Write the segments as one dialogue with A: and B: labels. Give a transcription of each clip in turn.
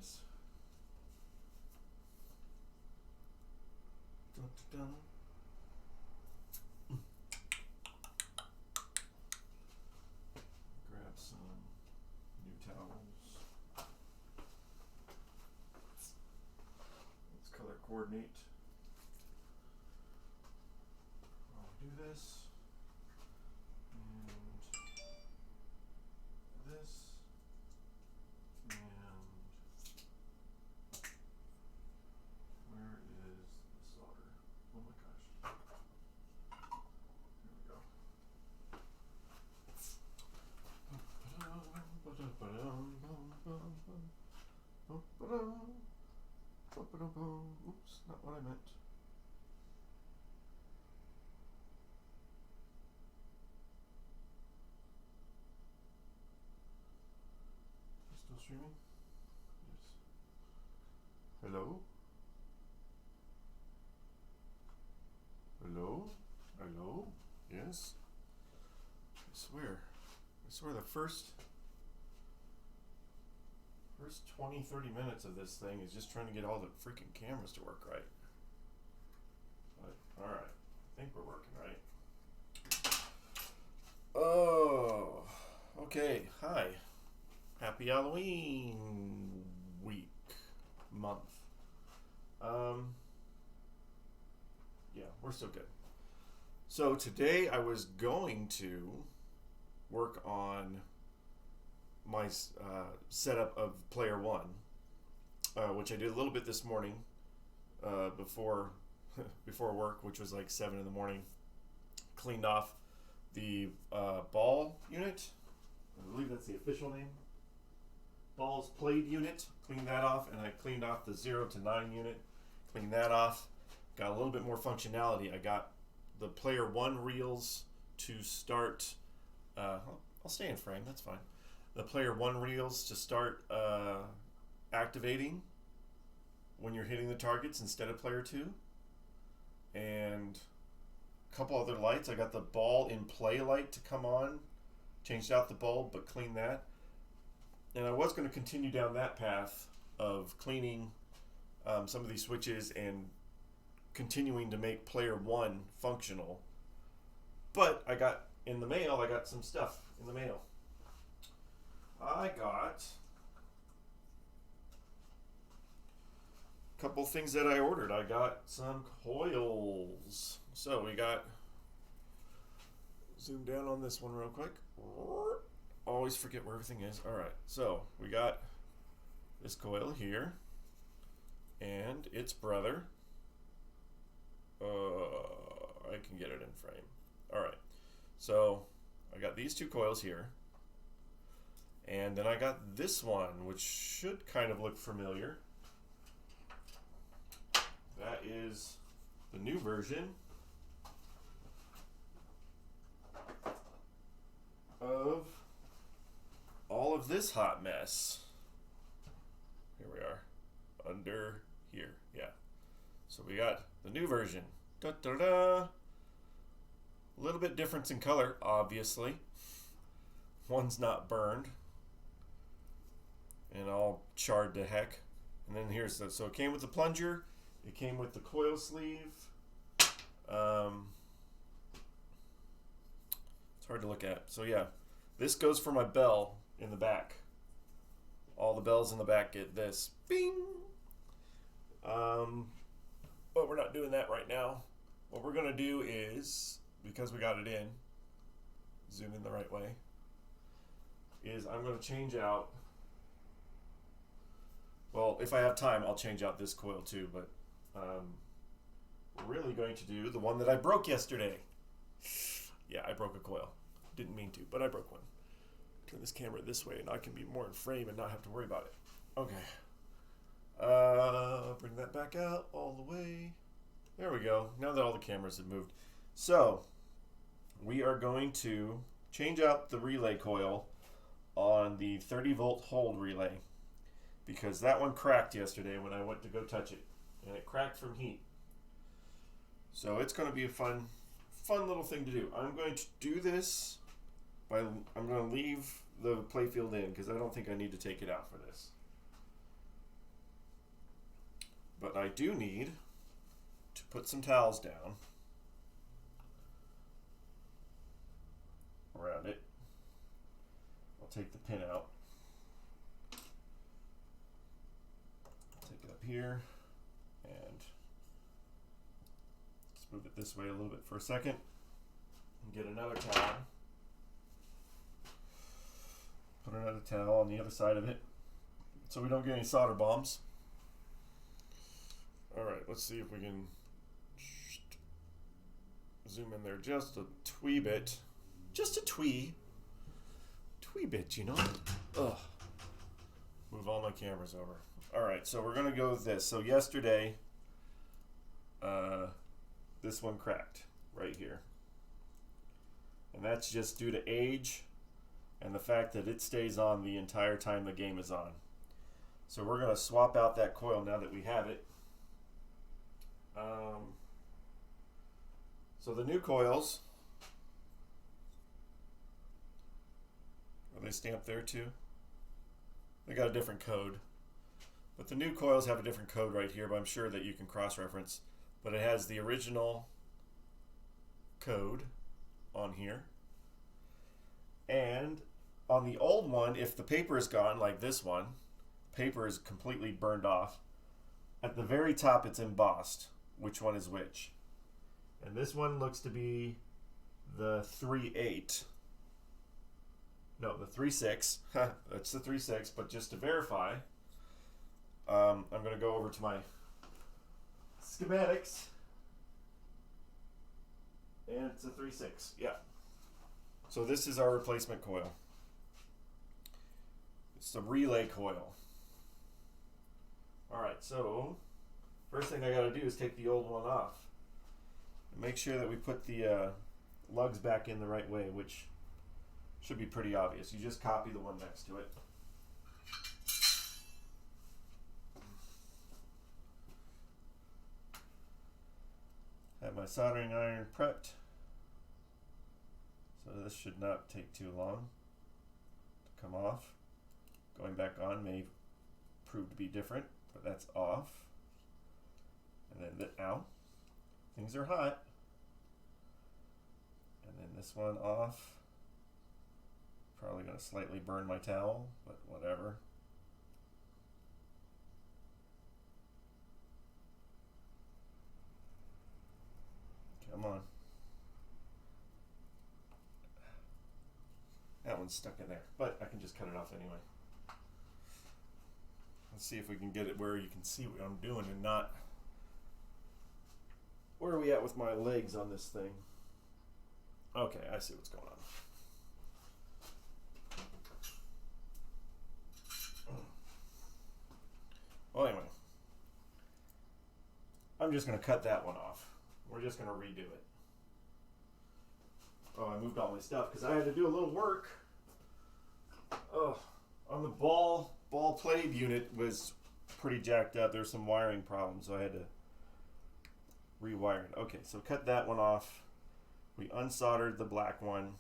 A: this. Dun, dun, dun. Grab some new towels. Let's color coordinate. I'll do this. And this. And where is the solder? Oh my gosh. There we go. Oops, not what I meant. Still streaming? Yes. Hello? Hello? Hello? Yes? I swear the first 20, 30 minutes of this thing is just trying to get all the freaking cameras to work right. But, alright. I think we're working right. Oh, okay. Hi. Happy Halloween month. Yeah, we're still good. So today I was going to work on my setup of player one, which I did a little bit this morning before work, which was like 7 in the morning. Cleaned off the ball unit. I believe that's the official name. Balls played unit. Cleaned that off, and I cleaned off the 0 to 9 unit. Cleaned that off. Got a little bit more functionality. I got the player one reels to start. I'll stay in frame. That's fine. The player one reels to start activating when you're hitting the targets instead of player two. And a couple other lights. I got the ball in play light to come on. Changed out the bulb, but cleaned that. And I was going to continue down that path of cleaning some of these switches and continuing to make player one functional. But I got some stuff in the mail. I got a couple things that I ordered. I got some coils. So we got, zoom down on this one real quick. Always forget where everything is. Alright, so we got this coil here and its brother. I can get it in frame. Alright, so I got these two coils here. And then I got this one, which should kind of look familiar. That is the new version of all of this hot mess. Here we are, under here, yeah. So we got the new version. Da da da. A little bit difference in color, obviously. One's not burned and all charred to heck. And then here's the, so it came with the plunger, it came with the coil sleeve. It's hard to look at. So yeah, this goes for my bell in the back. All the bells in the back get this. Bing! But we're not doing that right now. What we're gonna do is, because we got it in, zoom in the right way, is I'm gonna change out, well, if I have time, I'll change out this coil too, but we're really going to do the one that I broke yesterday. Yeah, I broke a coil. Didn't mean to, but I broke one. Turn this camera this way and I can be more in frame and not have to worry about it. Okay. Bring that back out all the way. There we go. Now that all the cameras have moved. So, we are going to change out the relay coil on the 30 volt hold relay, because that one cracked yesterday when I went to go touch it, and it cracked from heat. So it's going to be a fun little thing to do. I'm going to do this by, I'm going to leave the playfield in because I don't think I need to take it out for this. But I do need to put some towels down around it. I'll take the pin out. Take it up here and let's move it this way a little bit for a second and get another towel. Put another towel on the other side of it so we don't get any solder bombs. Alright, let's see if we can zoom in there just a twee bit. Just a twee bit, you know? Ugh. Move all my cameras over. Alright, so we're going to go with this. So yesterday, this one cracked right here. And that's just due to age and the fact that it stays on the entire time the game is on. So we're going to swap out that coil now that we have it. So the new coils, are they stamped there too? They got a different code. But the new coils have a different code right here, but I'm sure that you can cross-reference. But it has the original code on here. And on the old one, if the paper is gone, like this one, paper is completely burned off. At the very top, it's embossed which one is which. And this one looks to be the 3/8. No, the 3/6. That's the 3/6, but just to verify, I'm going to go over to my schematics. And it's a 3/6, yeah. So this is our replacement coil. It's the relay coil. Alright, so first thing I got to do is take the old one off. And make sure that we put the lugs back in the right way, which should be pretty obvious. You just copy the one next to it. Have my soldering iron prepped. So this should not take too long to come off. Going back on may prove to be different, but that's off. And then, ow, things are hot. And then this one off. Probably going to slightly burn my towel, but whatever. Come on. That one's stuck in there, but I can just cut it off anyway. Let's see if we can get it where you can see what I'm doing and not... Where are we at with my legs on this thing? Okay, I see what's going on. Well, anyway. I'm just going to cut that one off. We're just going to redo it. Oh, I moved all my stuff because I had to do a little work. Oh, on the ball plate unit was pretty jacked up. There's some wiring problems, so I had to rewire it. Okay, so cut that one off. We unsoldered the black one.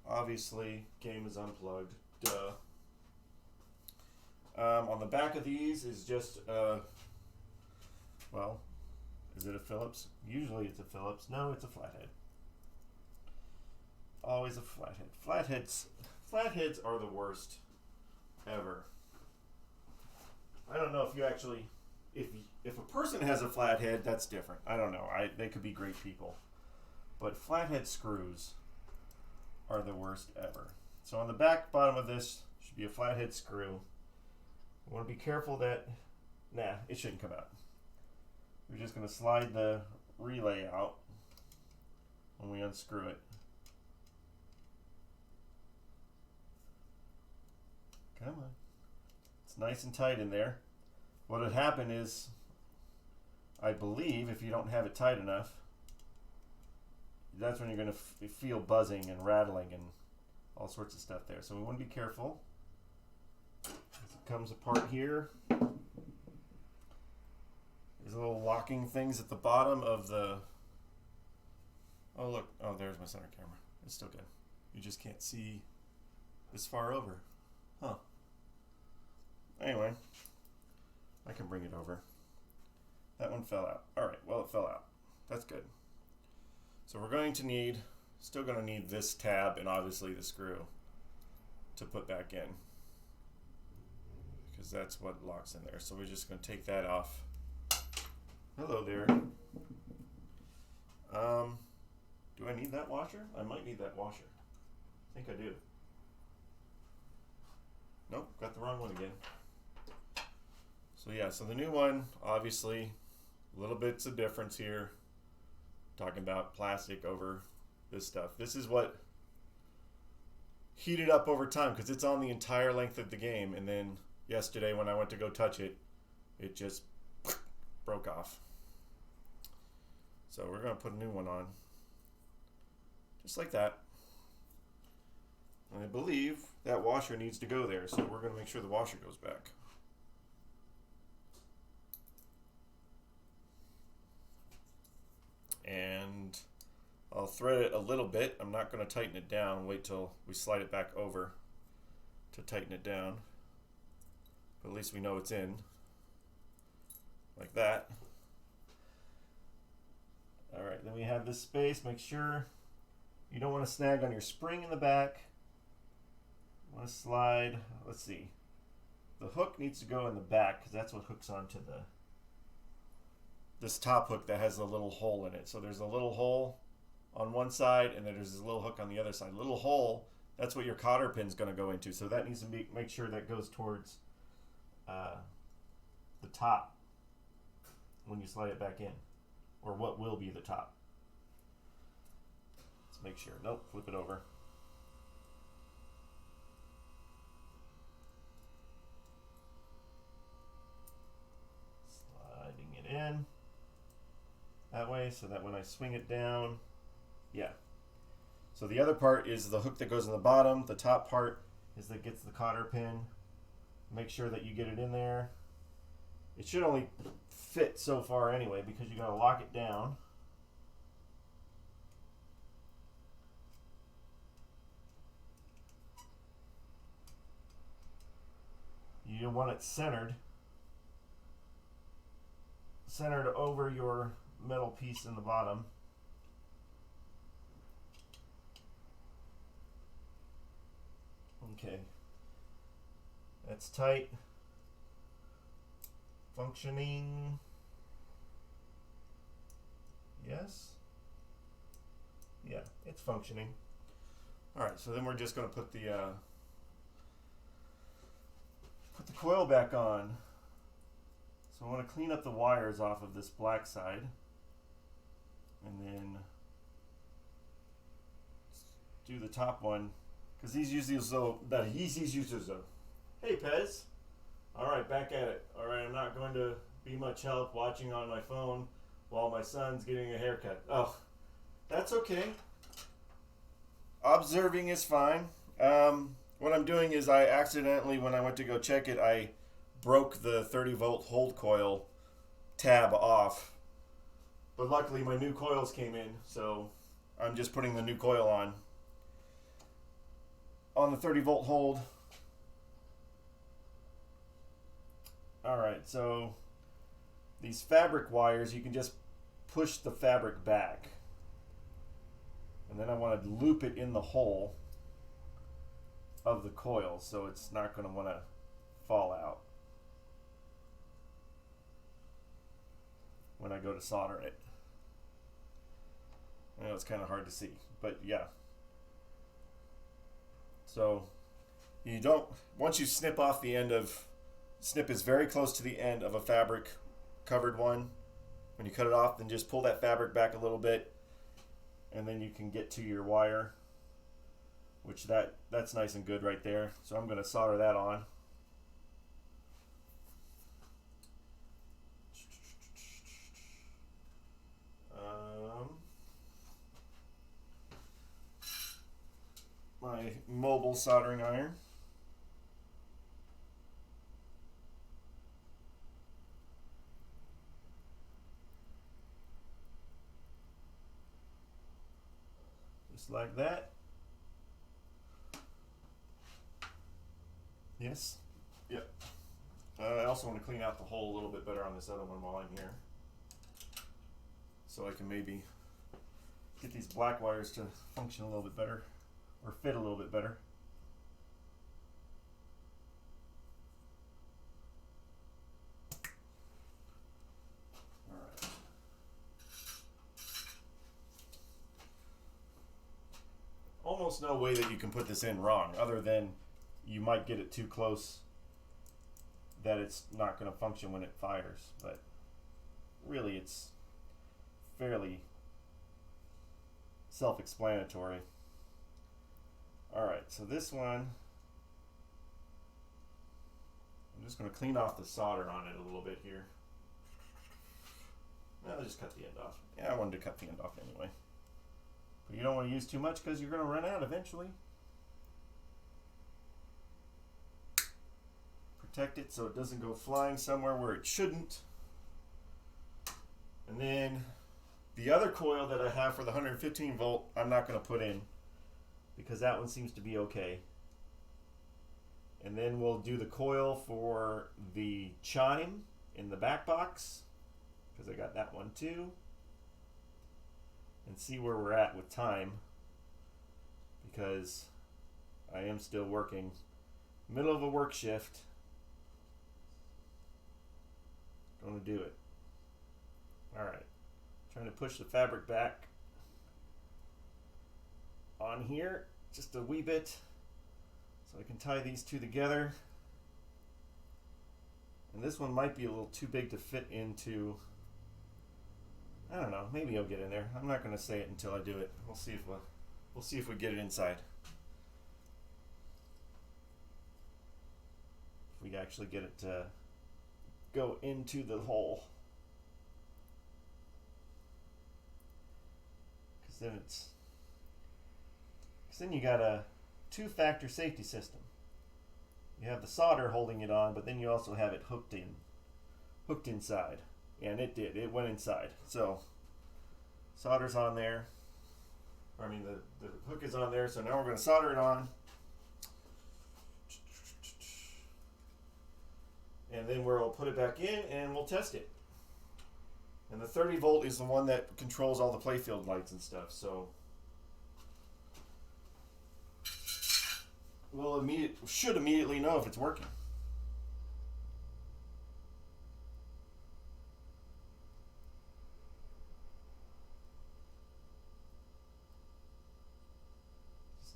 A: Obviously, game is unplugged. Duh. On the back of these is just, well, is it a Phillips? Usually it's a Phillips. No, it's a flathead. Always a flathead. Flatheads are the worst ever. I don't know if you actually, if a person has a flathead, that's different. I don't know. They could be great people. But flathead screws are the worst ever. So on the back bottom of this should be a flathead screw. I want to be careful that, nah, it shouldn't come out. We're just going to slide the relay out when we unscrew it. Come on. It's nice and tight in there. What would happen is, I believe, if you don't have it tight enough, that's when you're going to feel buzzing and rattling and all sorts of stuff there. So we want to be careful. It comes apart here. These little locking things at the bottom of the... Oh, look. Oh, there's my center camera. It's still good. You just can't see this far over. Huh. Anyway, I can bring it over. That one fell out. All right, well, it fell out. That's good. So we're going to need, still going to need this tab and obviously the screw to put back in, because that's what locks in there. So we're just going to take that off. Hello there. Do I need that washer? I might need that washer. I think I do. Nope, got the wrong one again. So yeah, so the new one, obviously, little bits of difference here. Talking about plastic over this stuff. This is what heated up over time because it's on the entire length of the game. And then yesterday when I went to go touch it, it just broke off. So we're going to put a new one on. Just like that. And I believe that washer needs to go there. So we're going to make sure the washer goes back. And I'll thread it a little bit. I'm not going to tighten it down. Wait till we slide it back over to tighten it down. But at least we know it's in. Like that. Alright, then we have this space. Make sure you don't want to snag on your spring in the back. You want to slide. Let's see. The hook needs to go in the back because that's what hooks onto this top hook that has a little hole in it. So there's a little hole on one side and then there's this little hook on the other side. Little hole, that's what your cotter pin's going to go into. So that needs to make sure that goes towards the top when you slide it back in, or what will be the top. Let's make sure. Nope, flip it over. Sliding it in that way so that when I swing it down, yeah. So the other part is the hook that goes in the bottom. The top part is that gets the cotter pin. Make sure that you get it in there. It should only fit so far anyway because you got to lock it down. You want it centered over your metal piece in the bottom. Okay, that's tight. Functioning. Yes. Yeah, it's functioning. All right, so then we're just going to put the coil back on. So I want to clean up the wires off of this black side, and then do the top one because these usually Hey Pez. All right, back at it. All right, I'm not going to be much help watching on my phone while my son's getting a haircut. Oh, that's okay. Observing is fine. What I'm doing is I accidentally, when I went to go check it, I broke the 30-volt hold coil tab off. But luckily my new coils came in, so I'm just putting the new coil on the 30-volt hold. Alright, so these fabric wires, you can just push the fabric back. And then I want to loop it in the hole of the coil so it's not going to want to fall out when I go to solder it. I know it's kind of hard to see, but yeah. So you don't, once you snip off the end of, snip is very close to the end of a fabric covered one. When you cut it off, then just pull that fabric back a little bit and then you can get to your wire, which that's nice and good right there. So I'm going to solder that on. My mobile soldering iron. Just like that. Yes. Yep. I also want to clean out the hole a little bit better on this other one while I'm here, so I can maybe get these black wires to function a little bit better, or fit a little bit better. Alright. Almost no way that you can put this in wrong, other than you might get it too close that it's not going to function when it fires, but really it's fairly self-explanatory. Alright, so this one, I'm just going to clean off the solder on it a little bit here. I'll just cut the end off. Yeah, I wanted to cut the end off anyway. But you don't want to use too much because you're going to run out eventually. Protect it so it doesn't go flying somewhere where it shouldn't. And then the other coil that I have for the 115 volt, I'm not going to put in because that one seems to be okay. And then we'll do the coil for the chime in the back box, because I got that one too. And see where we're at with time, because I am still working. Middle of a work shift. Gonna do it. Alright. Trying to push the fabric back on here just a wee bit so I can tie these two together. And this one might be a little too big to fit into. I don't know, maybe it'll get in there. I'm not going to say it until I do it. We'll see if we get it inside. If we actually get it to go into the hole. Because then you got a two-factor safety system. You have the solder holding it on, but then you also have it hooked inside. And it did. It went inside. So solder's on there. I mean, the hook is on there. So now we're going to solder it on. And then we'll put it back in and we'll test it. And the 30 volt is the one that controls all the playfield lights and stuff. So should immediately know if it's working.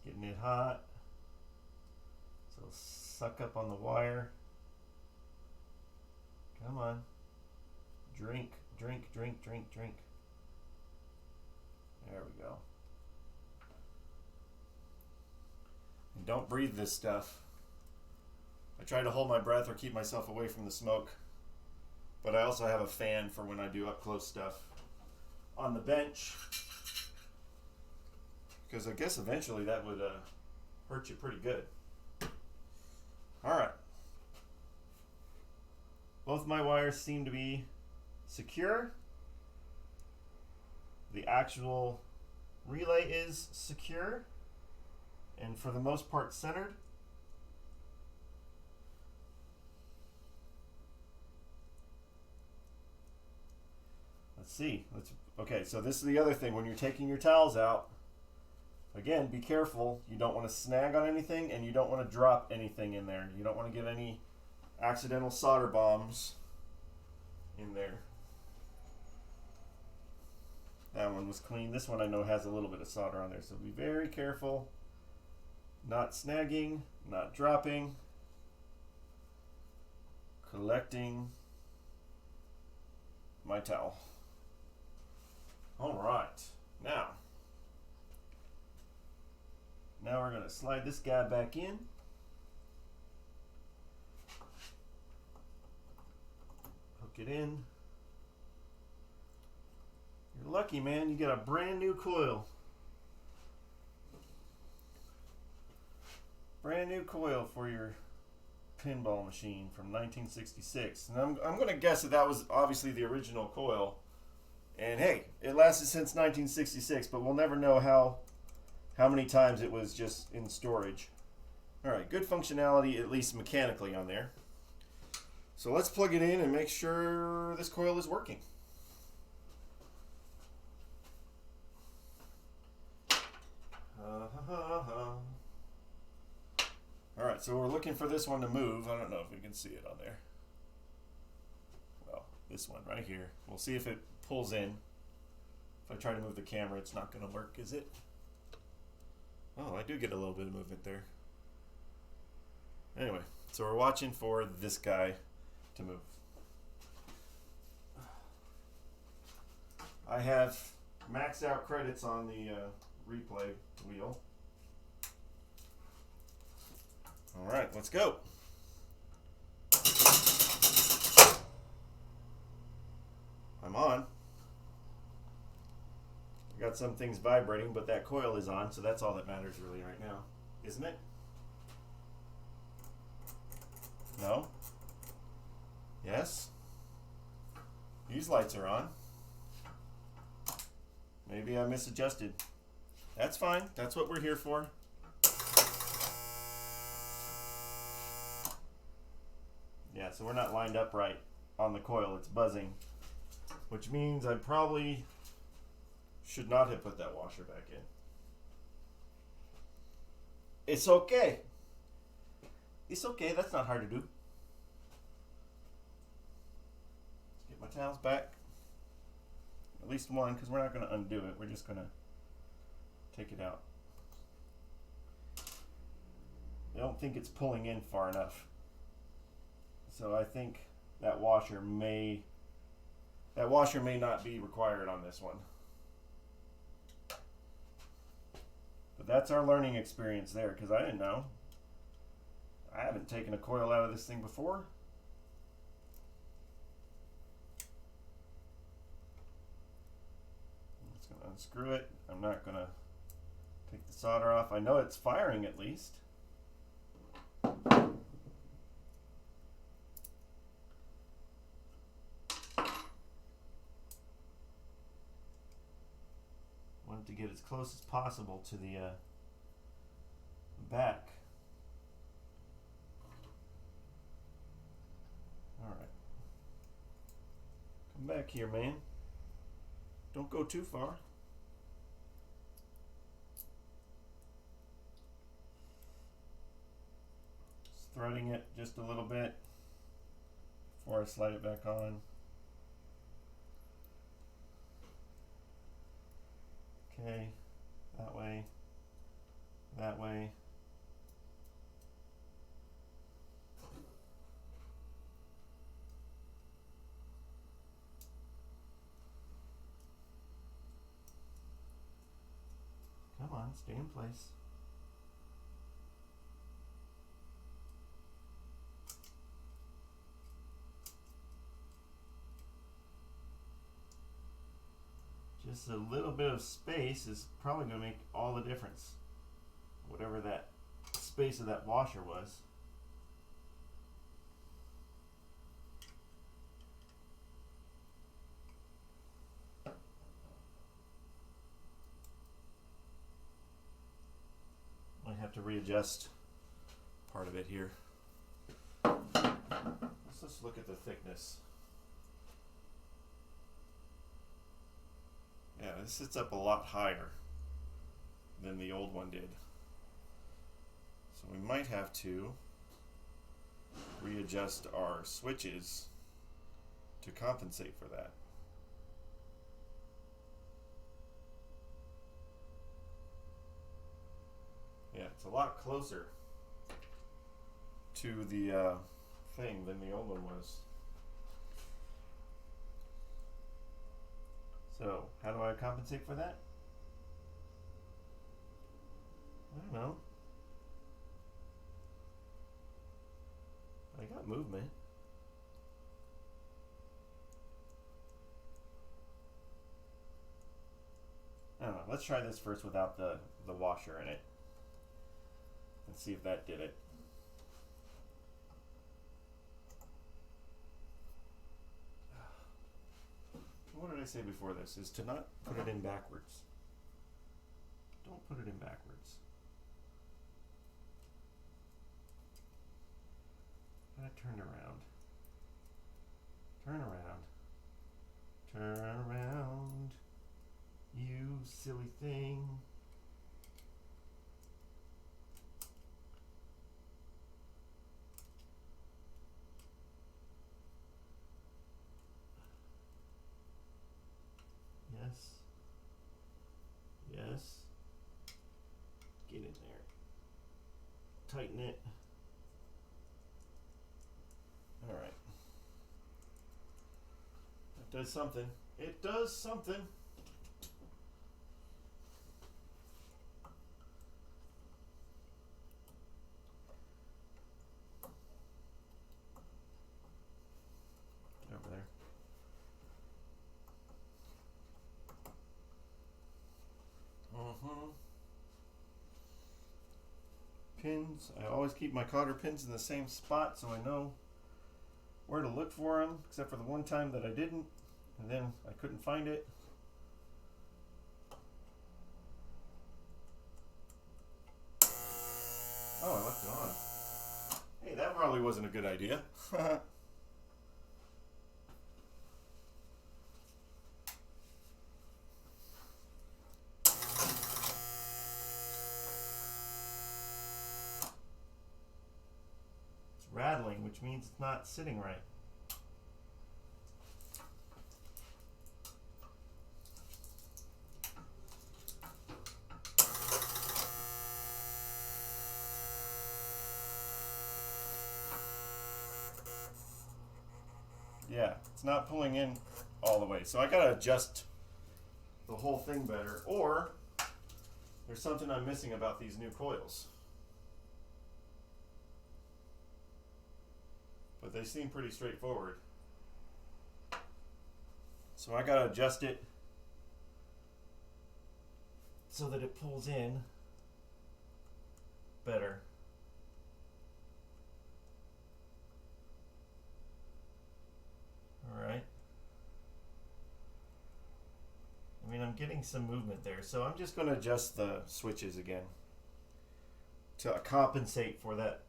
A: Getting it hot, so it'll suck up on the wire. Come on, drink, drink, drink, drink, drink. There we go. And don't breathe this stuff. I try to hold my breath or keep myself away from the smoke, but I also have a fan for when I do up close stuff on the bench. Because I guess eventually that would hurt you pretty good. Alright. Both my wires seem to be secure. The actual relay is secure. And for the most part centered. Let's see. Okay, so this is the other thing. When you're taking your towels out, again, be careful. You don't want to snag on anything and you don't want to drop anything in there. You don't want to get any accidental solder bombs in there. That one was clean. This one I know has a little bit of solder on there, so be very careful. Not snagging, not dropping, collecting my towel. All right, now we're going to slide this guy back in. Hook it in. You're lucky, man. You get a brand new coil. Brand new coil for your pinball machine from 1966. And I'm going to guess that was obviously the original coil. And hey, it lasted since 1966, but we'll never know how many times it was just in storage. All right, good functionality, at least mechanically on there. So let's plug it in and make sure this coil is working. Alright, so we're looking for this one to move. I don't know if we can see it on there. Well, this one right here. We'll see if it pulls in. If I try to move the camera, it's not going to work, is it? Oh, I do get a little bit of movement there. Anyway, so we're watching for this guy to move. I have maxed out credits on the replay wheel. All right, let's go. I'm on. I got some things vibrating, but that coil is on, so that's all that matters really right now, isn't it? No? Yes? These lights are on. Maybe I misadjusted. That's fine. That's what we're here for. Yeah, so we're not lined up right on the coil. It's buzzing, which means I probably should not have put that washer back in. It's okay. It's okay. That's not hard to do. Let's get my towels back. At least one, because we're not going to undo it. We're just going to take it out. I don't think it's pulling in far enough. So I think that washer may not be required on this one. But that's our learning experience there, because I didn't know. I haven't taken a coil out of this thing before. I'm just going to unscrew it. I'm not going to take the solder off. I know it's firing at least. Wanted to get as close as possible to the back. Alright. Come back here, man. Don't go too far. Just threading it just a little bit before I slide it back on. Okay, that way, that way. Come on, stay in place. Just a little bit of space is probably going to make all the difference. Whatever that space of that washer was. I have to readjust part of it here. Let's just look at the thickness. Yeah, this sits up a lot higher than the old one did. So we might have to readjust our switches to compensate for that. Yeah, it's a lot closer to the thing than the old one was. So, how do I compensate for that? I don't know. I got movement. I don't know. Let's try this first without the washer in it. Let's see if that did it. What did I say before this? Is to not put it in backwards. Don't put it in backwards. I turned around. Turn around. Turn around, you silly thing. Yes. Yes. Get in there. Tighten it. All right. That does something. It does something. Over there. Pins. I always keep my cotter pins in the same spot so I know where to look for them, except for the one time that I didn't, and then I couldn't find it. Oh, I left it on. Hey, that probably wasn't a good idea. Rattling, which means it's not sitting right. Yeah, it's not pulling in all the way. So I gotta adjust the whole thing better, or there's something I'm missing about these new coils. But they seem pretty straightforward. So I gotta adjust it so that it pulls in better. All right. I mean, I'm getting some movement there, so I'm just gonna adjust the switches again to compensate for that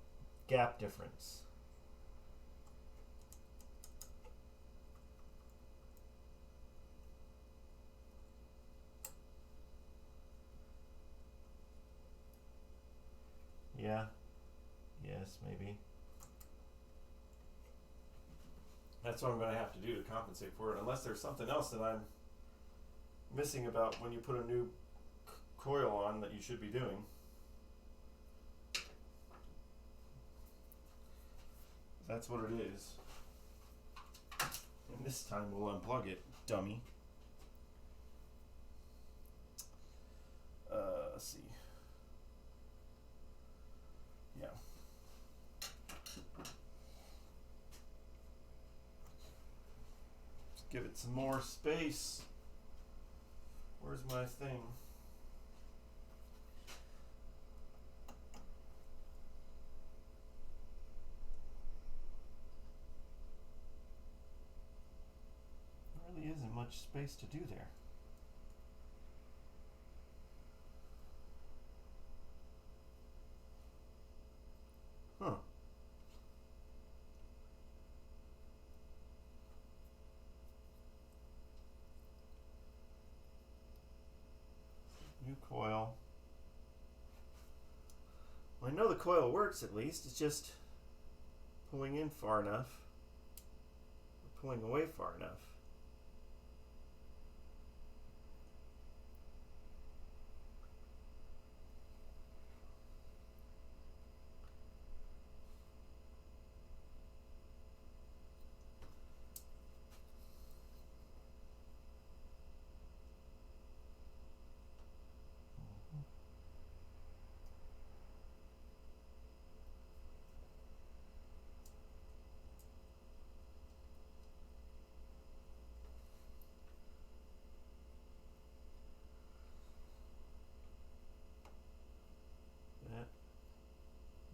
A: gap difference. Yeah. Yes, maybe. That's what I'm going to have to do to compensate for it, unless there's something else that I'm missing about when you put a new coil on that you should be doing. That's what it is. And this time we'll unplug it, dummy. Let's see. Yeah. Let's give it some more space. Where's my thing? There really isn't much space to do there. Huh. New coil. Well, I know the coil works at least. It's just pulling in far enough, or pulling away far enough.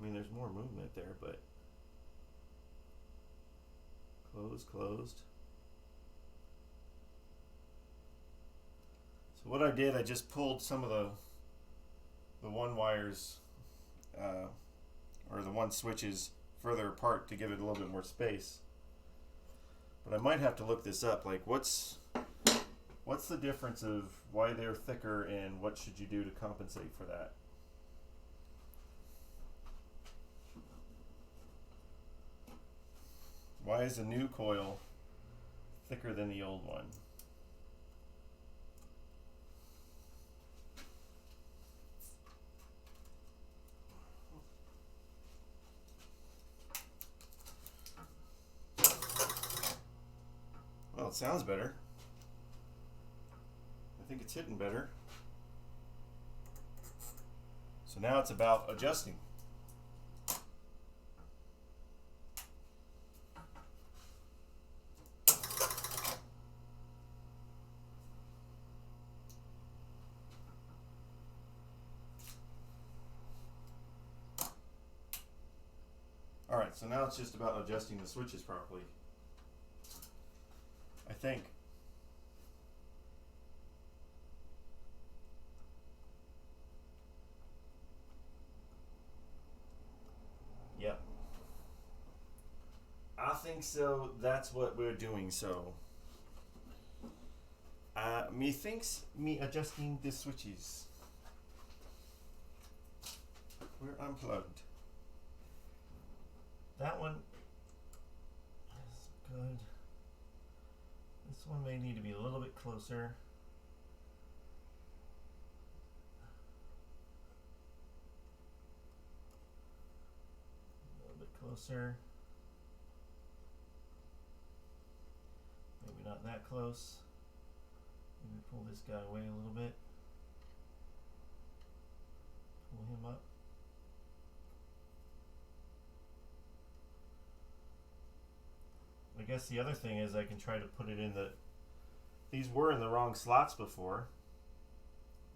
A: I mean, there's more movement there, but closed. So what I did, I just pulled some of the one wires or the one switches further apart to give it a little bit more space. But I might have to look this up. Like, what's the difference of why they're thicker and what should you do to compensate for that? Why is the new coil thicker than the old one? Well, it sounds better. I think it's hitting better. So now it's about adjusting. Alright, so now it's just about adjusting the switches properly. I think. Yep. I think so. That's what we're doing. So, methinks me adjusting the switches. We're unplugged. That one is good. This one may need to be a little bit closer. A little bit closer. Maybe not that close. Maybe pull this guy away a little bit. Pull him up. I guess the other thing is I can try to put it in the... These were in the wrong slots before.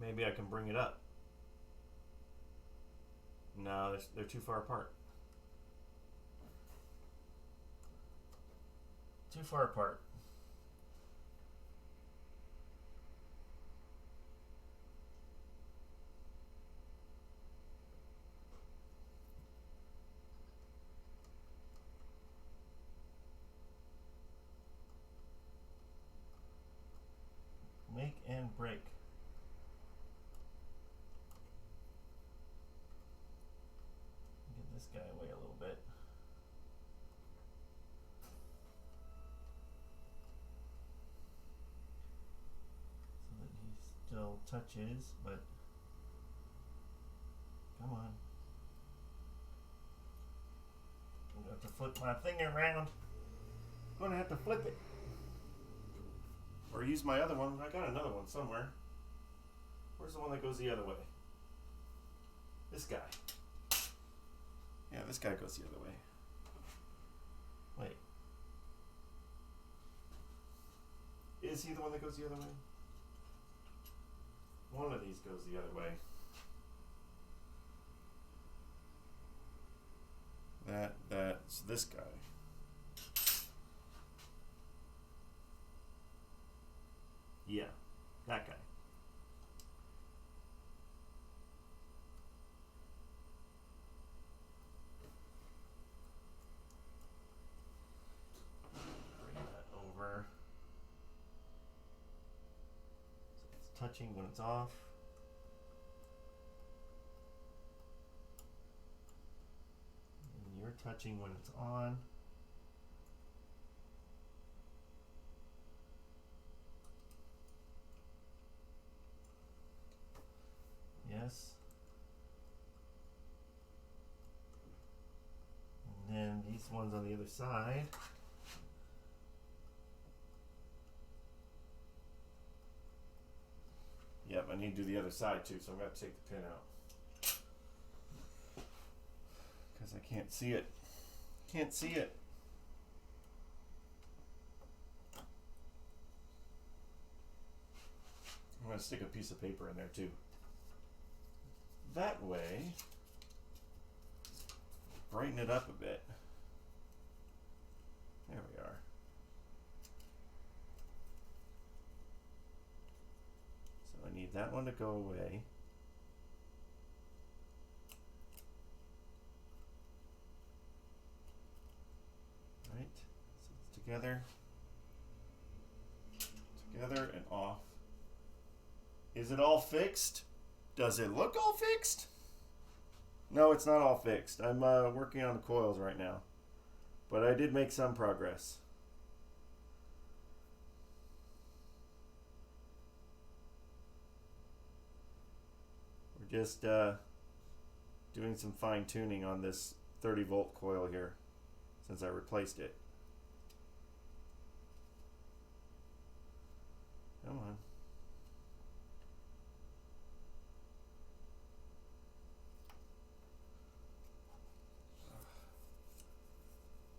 A: Maybe I can bring it up. No, they're too far apart. Too far apart. Make and break. Get this guy away a little bit. So that he still touches, but come on. I'm going to have to flip my thing around. I'm going to have to flip it. Or use my other one. I got another one somewhere. Where's the one that goes the other way? This guy. Yeah, this guy goes the other way. Wait. Is he the one that goes the other way? One of these goes the other way. That's this guy. Yeah, that guy. Bring that over. So it's touching when it's off. And you're touching when it's on. Yes. And then these ones on the other side. Yep, I need to do the other side too, so I'm going to take the pin out. Because I can't see it. Can't see it. I'm going to stick a piece of paper in there too. That way, brighten it up a bit. There we are. So I need that one to go away. Right, so it's together. Together and off. Is it all fixed? Does it look all fixed? No, it's not all fixed. I'm working on the coils right now. But I did make some progress. We're just doing some fine tuning on this 30-volt coil here since I replaced it. Come on.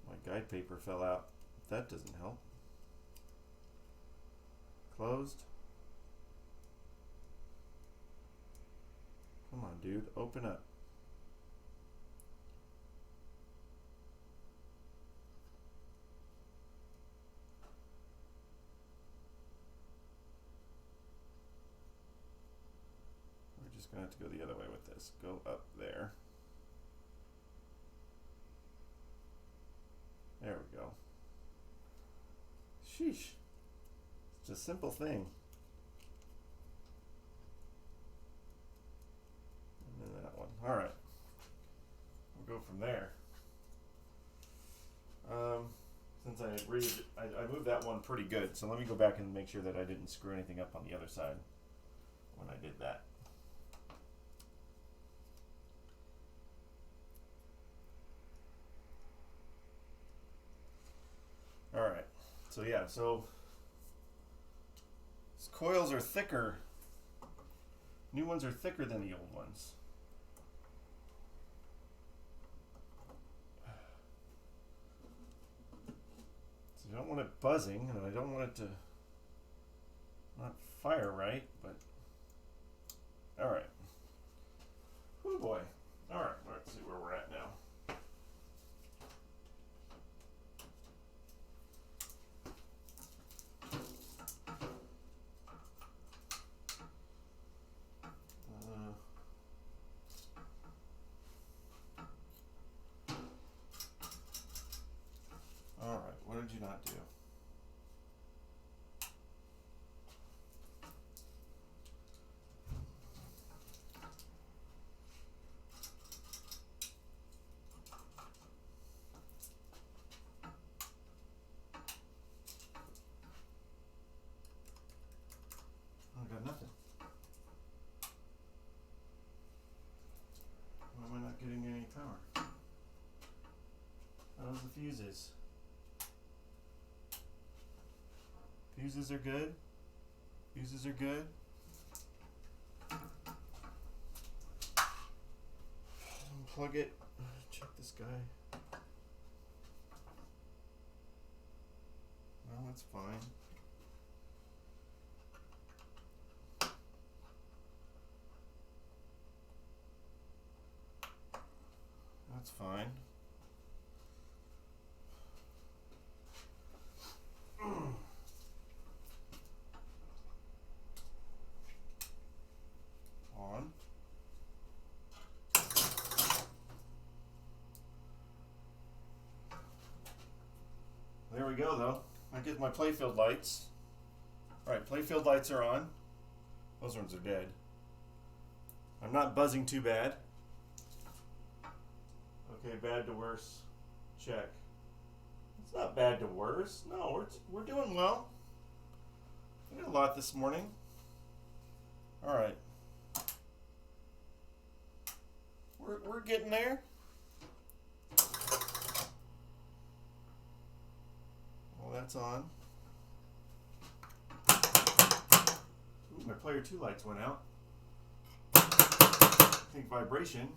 A: My guide paper fell out. That doesn't help. Closed. Come on, dude. Open up. We're just going to have to go the other way with this. Go up there. There we go. Sheesh. It's a simple thing. And then that one. All right. We'll go from there. Since I moved that one pretty good, so let me go back and make sure that I didn't screw anything up on the other side when I did that. All right. So yeah, so these coils are thicker. New ones are thicker than the old ones. So I don't want it buzzing, and I don't want it to not fire right, but all right. Oh boy. All right, let's see where we're at now. All right, what did you not do? I got nothing. Why am I not getting any power? How's the fuses? Fuses are good. Fuses are good. Unplug it. Check this guy. No, that's fine. That's fine. On. There we go, though. I get my playfield lights. Alright, playfield lights are on. Those ones are dead. I'm not buzzing too bad. Okay, bad to worse. Check. It's not bad to worse. No, we're doing well. We did a lot this morning. All right. We're getting there. Well, that's on. Ooh, my player 2 lights went out. I think vibration.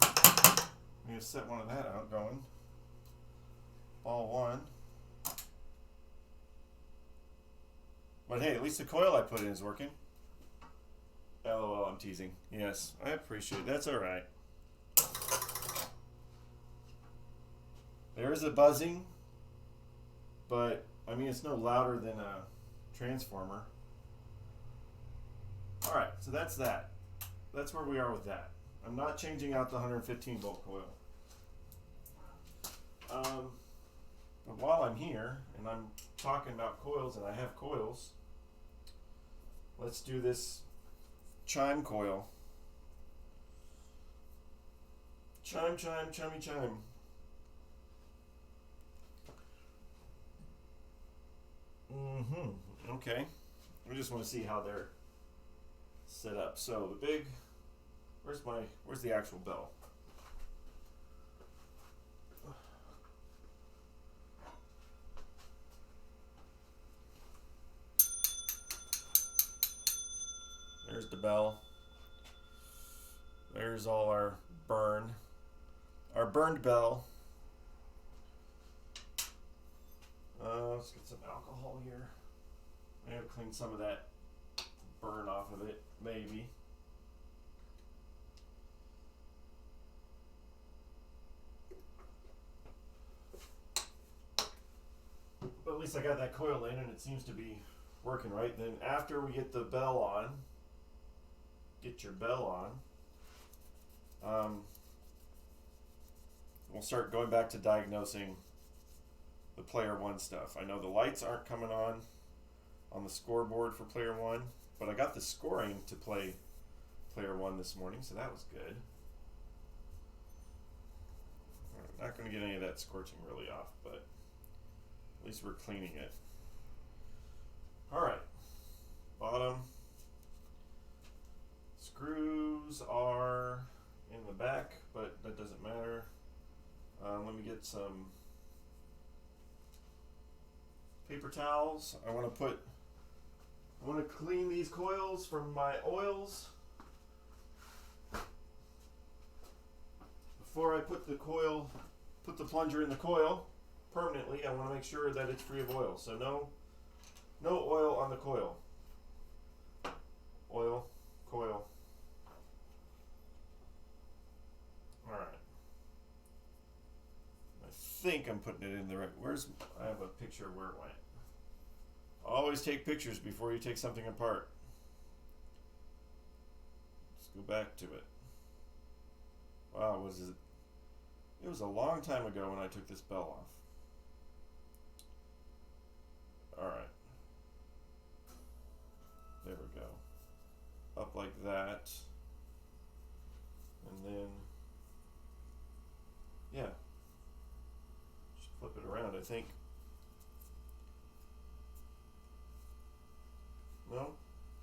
A: I'm going to set one of that out going. Ball 1. But hey, at least the coil I put in is working. LOL, I'm teasing. Yes, I appreciate it. That's alright. There is a buzzing, but I mean it's no louder than a transformer. Alright, so that's that. That's where we are with that. I'm not changing out the 115 volt coil. But while I'm here and I'm talking about coils and I have coils, let's do this chime coil. Chime, chime, chimey, chime. Okay. We just want to see how they're set up. So the big, where's the actual bell? There's the bell. There's all our burned bell. Let's get some alcohol here. I gotta clean some of that burn off of it, maybe. But at least I got that coil in and it seems to be working right. Then after we get the bell on, get your bell on, we'll start going back to diagnosing the player one stuff. I know the lights aren't coming on the scoreboard for player one, but I got the scoring to play player one this morning, so that was good. Not going to get any of that scorching really off, but at least we're cleaning it. Alright, bottom. Screws are in the back, but that doesn't matter. Let me get some paper towels. I want to clean these coils from my oils. Before I put the plunger in the coil permanently, I want to make sure that it's free of oil. So no oil on the coil. Oil, coil. Alright. I think I'm putting it in the right. I have a picture of where it went. Always take pictures before you take something apart. Let's go back to it. Wow, was it? It was a long time ago when I took this bell off. Alright. There we go. Up like that. And then, yeah. Just flip it around, I think.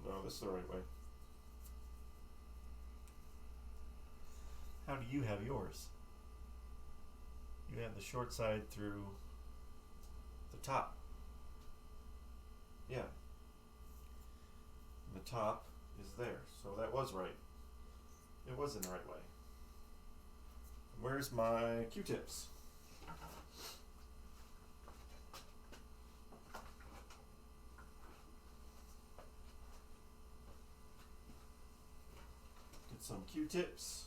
A: No, this is the right way. How do you have yours? You have the short side through the top. Yeah. And the top is there, so that was right. It was in the right way. Where's my Q-tips? Some Q-tips.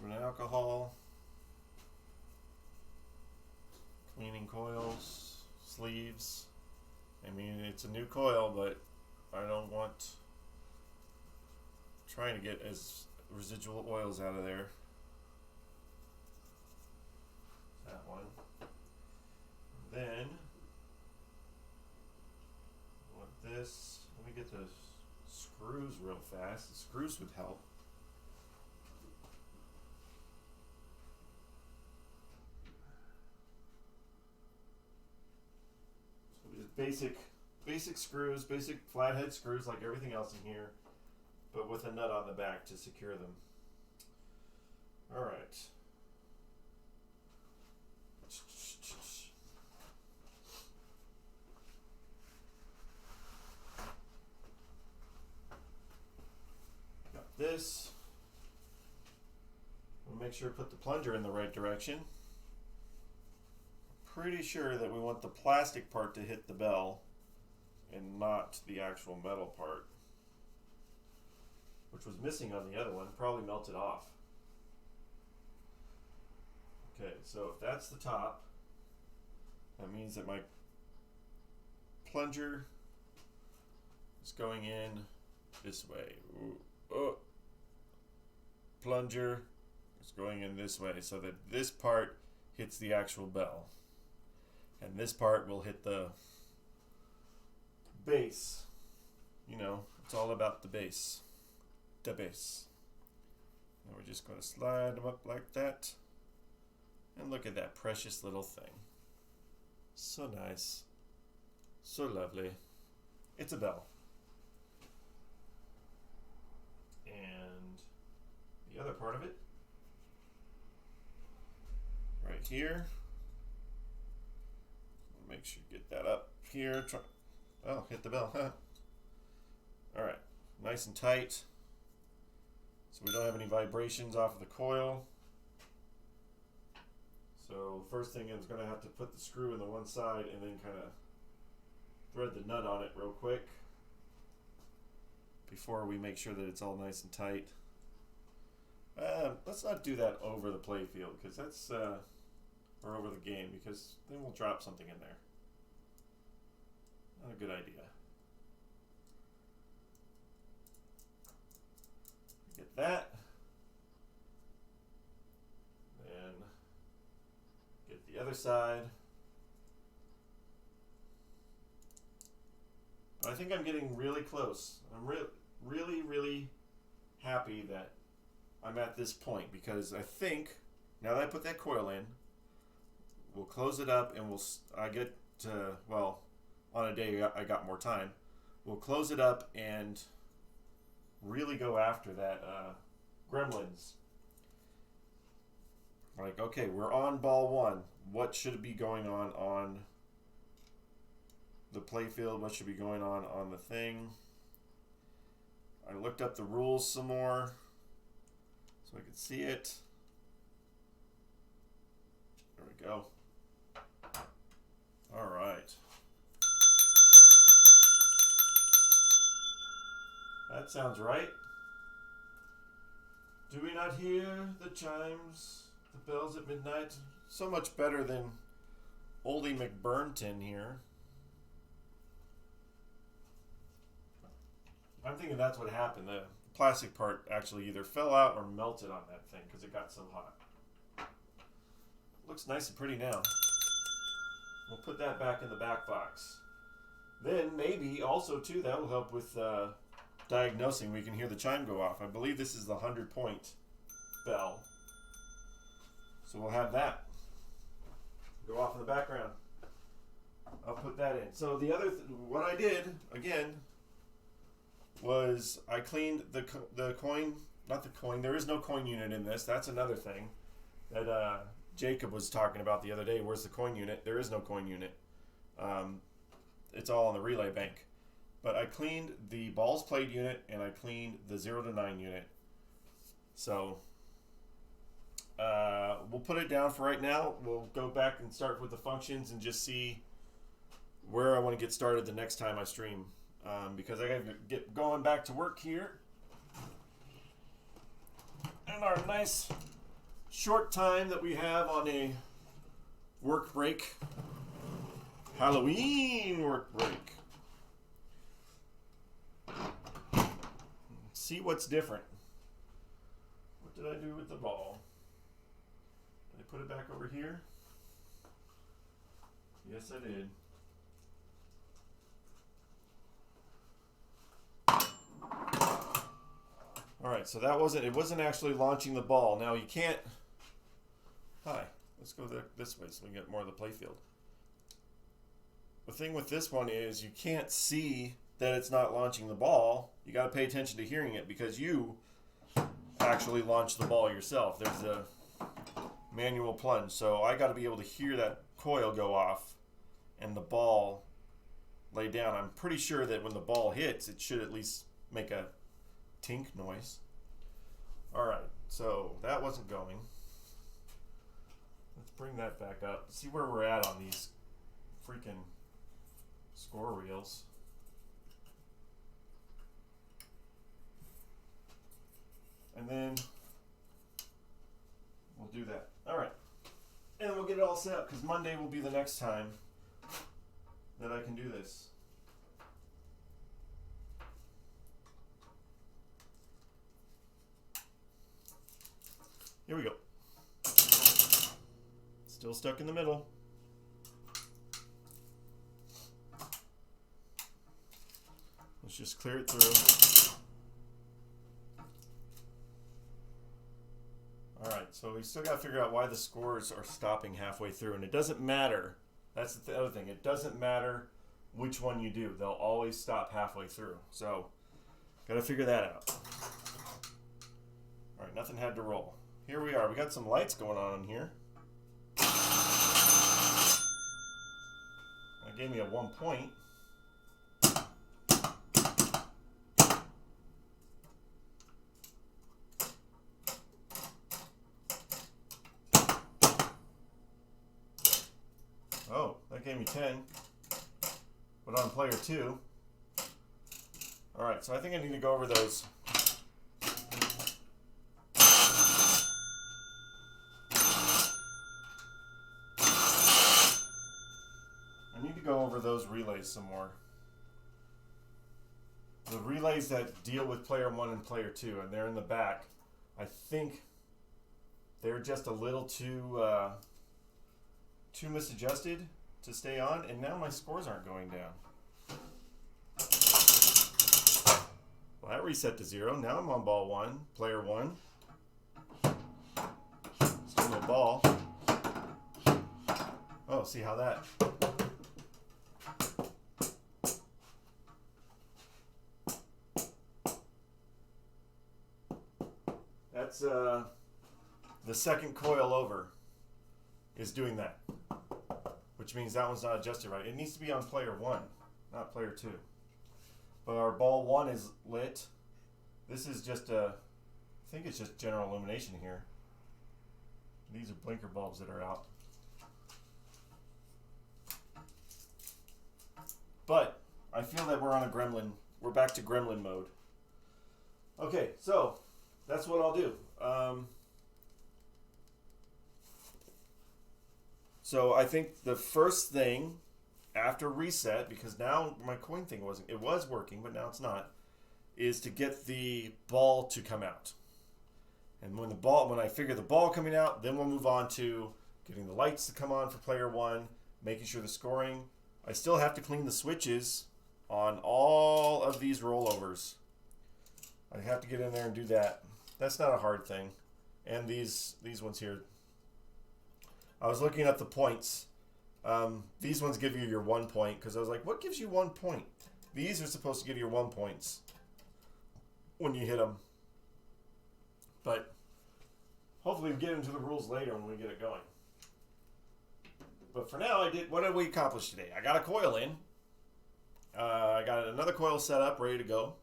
A: An alcohol. Cleaning coils, sleeves. I mean, it's a new coil, but I don't want trying to get as residual oils out of there. That one. Then this. Let me get the screws real fast. The screws would help. So just basic screws, basic flathead screws like everything else in here, but with a nut on the back to secure them. All right. This. We'll make sure to put the plunger in the right direction. Pretty sure that we want the plastic part to hit the bell and not the actual metal part, which was missing on the other one, probably melted off. Okay, so if that's the top, that means that my plunger is going in this way. Ooh. Oh. Plunger is going in this way so that this part hits the actual bell. And this part will hit the base. You know, it's all about the base. The base. And we're just going to slide them up like that. And look at that precious little thing. So nice. So lovely. It's a bell. And the other part of it, right here. Make sure you get that up here. Oh, hit the bell, huh? All right, nice and tight. So we don't have any vibrations off of the coil. So first thing is going to have to put the screw in the one side and then kind of thread the nut on it real quick before we make sure that it's all nice and tight. Let's not do that over the play field because that's or over the game, because then we'll drop something in there. Not a good idea. Get that. Then get the other side. But I think I'm getting really close. I'm really happy that I'm at this point, because I think now that I put that coil in, we'll close it up and I get to, well, on a day I got more time. We'll close it up and really go after that gremlins. Like, okay, we're on ball one. What should be going on the play field? What should be going on the thing? I looked up the rules some more so I could see it. There we go. All right. That sounds right. Do we not hear the chimes, the bells at midnight? So much better than Oldie McBurnton here. I'm thinking that's what happened. The plastic part actually either fell out or melted on that thing because it got so hot. Looks nice and pretty now. We'll put that back in the back box. Then maybe also too, that will help with diagnosing. We can hear the chime go off. I believe this is the 100-point bell. So we'll have that go off in the background. I'll put that in. So the other, what I did, again, was I cleaned the coin, not the coin, there is no coin unit in this. That's another thing that Jacob was talking about the other day. Where's the coin unit? There is no coin unit. It's all on the relay bank. But I cleaned the balls played unit and I cleaned the 0 to 9 unit. So we'll put it down for right now. We'll go back and start with the functions and just see where I want to get started the next time I stream. Because I got to get going back to work here. And our nice short time that we have on a work break. Halloween work break. See what's different. What did I do with the ball? Did I put it back over here? Yes, I did. All right, so it wasn't actually launching the ball. Now you can't, let's go this way so we can get more of the playfield. The thing with this one is you can't see that it's not launching the ball. You got to pay attention to hearing it because you actually launch the ball yourself. There's a manual plunge, so I got to be able to hear that coil go off and the ball lay down. I'm pretty sure that when the ball hits, it should at least make a tink noise. All right, so that wasn't going. Let's bring that back up. See where we're at on these freaking score reels. And then we'll do that. All right. And we'll get it all set up because Monday will be the next time that I can do this. Here we go. Still stuck in the middle. just clear it through. Alright, so we still got to figure out why the scores are stopping halfway through. And it doesn't matter. That's the other thing. It doesn't matter which one you do. They'll always stop halfway through. So, got to figure that out. Alright, nothing had to roll. Here we are. We got some lights going on in here. That gave me a 1 point. Oh, that gave me 10. But on player 2. Alright, so I think I need to go over those. I need to go over those relays some more. The relays that deal with player 1 and player 2, and they're in the back. I think they're just a little too misadjusted to stay on, and now my scores aren't going down. Well, that reset to 0. Now I'm on ball 1, player 1. Still no ball. Oh, see how that... That's the second coil over is doing that, which means that one's not adjusted right. It needs to be on player 1, not player 2. But our ball 1 is lit. This is just I think it's just general illumination here. These are blinker bulbs that are out. But I feel that we're on a gremlin. We're back to gremlin mode. Okay, so that's what I'll do. So I think the first thing after reset, because now my coin thing was working, but now it's not, is to get the ball to come out. And when I figure the ball coming out, then we'll move on to getting the lights to come on for player 1, making sure the scoring. I still have to clean the switches on all of these rollovers. I have to get in there and do that. That's not a hard thing. And these ones here. I was looking at the points. These ones give you your 1 point, because I was like, what gives you 1 point? These are supposed to give you 1 points when you hit them. But hopefully we get into the rules later when we get it going. But for now, what did we accomplish today? I got a coil in. I got another coil set up, ready to go.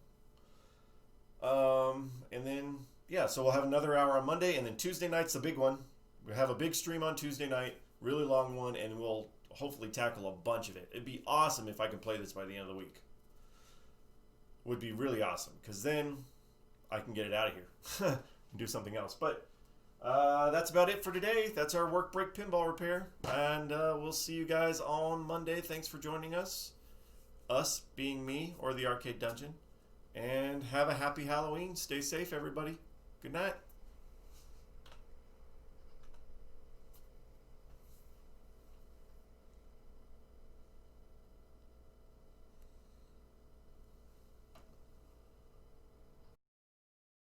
A: And then, yeah, so we'll have another hour on Monday, and then Tuesday night's the big one. We'll have a big stream on Tuesday night, really long one, and we'll hopefully tackle a bunch of it. It'd be awesome if I could play this by the end of the week. Would be really awesome, because then I can get it out of here and do something else. But that's about it for today. That's our work break pinball repair, and we'll see you guys on Monday. Thanks for joining us. Us being me or the Arcade Dungeon. And have a happy Halloween. Stay safe, everybody. Good night.